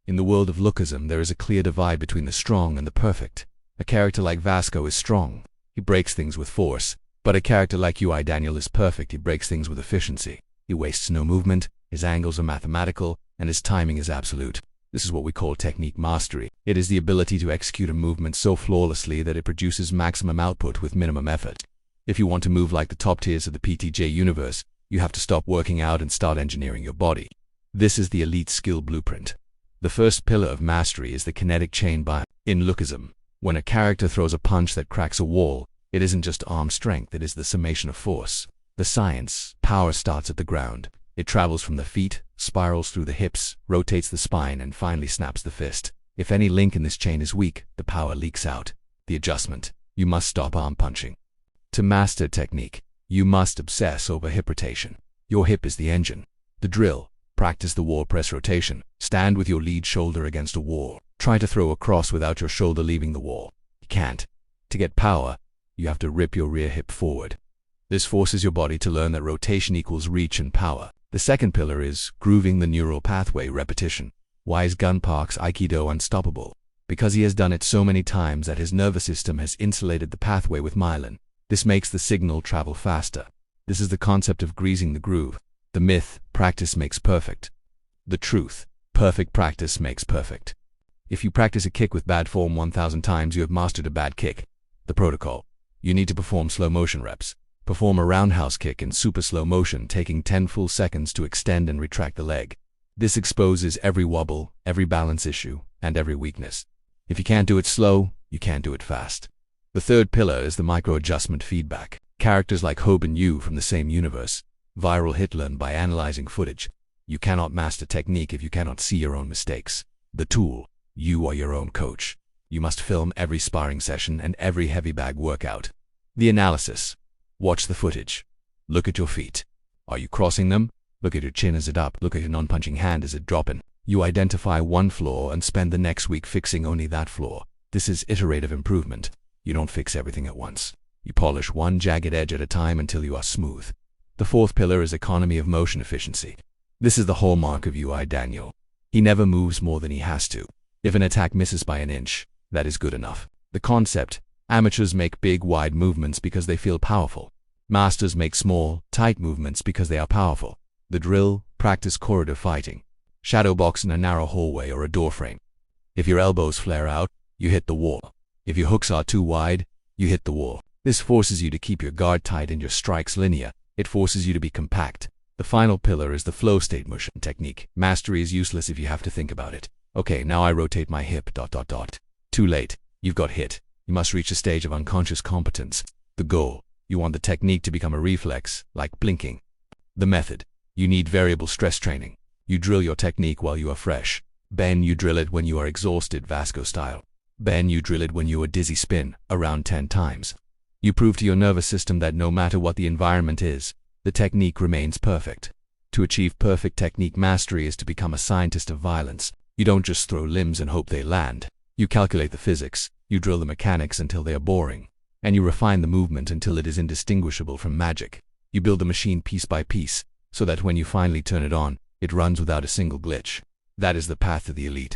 In the world of Lookism, there is a clear divide between the strong and the perfect. A character like Vasco is strong. He breaks things with force. But a character like UI Daniel is perfect. He breaks things with efficiency. He wastes no movement, his angles are mathematical, and his timing is absolute. This is what we call technique mastery. It is the ability to execute a movement so flawlessly that it produces maximum output with minimum effort. If you want to move like the top tiers of the PTJ universe, you have to stop working out and start engineering your body. This is the elite skill blueprint. The first pillar of mastery is the kinetic chain bias. In Lookism, when a character throws a punch that cracks a wall, it isn't just arm strength, it is the summation of force. The science, power starts at the ground. It travels from the feet, spirals through the hips, rotates the spine, and finally snaps the fist. If any link in this chain is weak, the power leaks out. The adjustment. You must stop arm punching. To master technique, you must obsess over hip rotation. Your hip is the engine. The drill. Practice the wall press rotation. Stand with your lead shoulder against a wall. Try to throw a cross without your shoulder leaving the wall. You can't. To get power, you have to rip your rear hip forward. This forces your body to learn that rotation equals reach and power. The second pillar is grooving the neural pathway, repetition. Why is Gunpark's Aikido unstoppable? Because he has done it so many times that his nervous system has insulated the pathway with myelin. This makes the signal travel faster. This is the concept of greasing the groove. The myth, practice makes perfect. The truth, perfect practice makes perfect. If you practice a kick with bad form 1,000 times, you have mastered a bad kick. The protocol. You need to perform slow motion reps. Perform a roundhouse kick in super slow motion, taking 10 full seconds to extend and retract the leg. This exposes every wobble, every balance issue, and every weakness. If you can't do it slow, you can't do it fast. The third pillar is the micro-adjustment feedback. Characters like Hope and you from the same universe. Viral hit learn by analyzing footage. You cannot master technique if you cannot see your own mistakes. The tool. You are your own coach. You must film every sparring session and every heavy bag workout. The analysis. Watch the footage. Look at your feet. Are you crossing them? Look at your chin, is it up? Look at your non-punching hand, is it dropping? You identify one flaw and spend the next week fixing only that flaw. This is iterative improvement. You don't fix everything at once. You polish one jagged edge at a time until you are smooth. The fourth pillar is economy of motion efficiency. This is the hallmark of UI Daniel. He never moves more than he has to. If an attack misses by an inch, that is good enough. The concept. Amateurs make big, wide movements because they feel powerful. Masters make small, tight movements because they are powerful. The drill. Practice corridor fighting. Shadow box in a narrow hallway or a door frame. If your elbows flare out, you hit the wall. If your hooks are too wide, you hit the wall. This forces you to keep your guard tight and your strikes linear. It forces you to be compact. The final pillar is the flow state motion technique. Mastery is useless if you have to think about it. Okay, now I rotate my hip. Too late. You've got hit. You must reach a stage of unconscious competence. The goal. You want the technique to become a reflex, like blinking. The method. You need variable stress training. You drill your technique while you are fresh. Ben, you drill it when you are exhausted, Vasco style. Ben, you drill it when you are dizzy, spin, around 10 times. You prove to your nervous system that no matter what the environment is, the technique remains perfect. To achieve perfect technique mastery is to become a scientist of violence. You don't just throw limbs and hope they land. You calculate the physics, you drill the mechanics until they are boring, and you refine the movement until it is indistinguishable from magic. You build the machine piece by piece, so that when you finally turn it on, it runs without a single glitch. That is the path to the elite.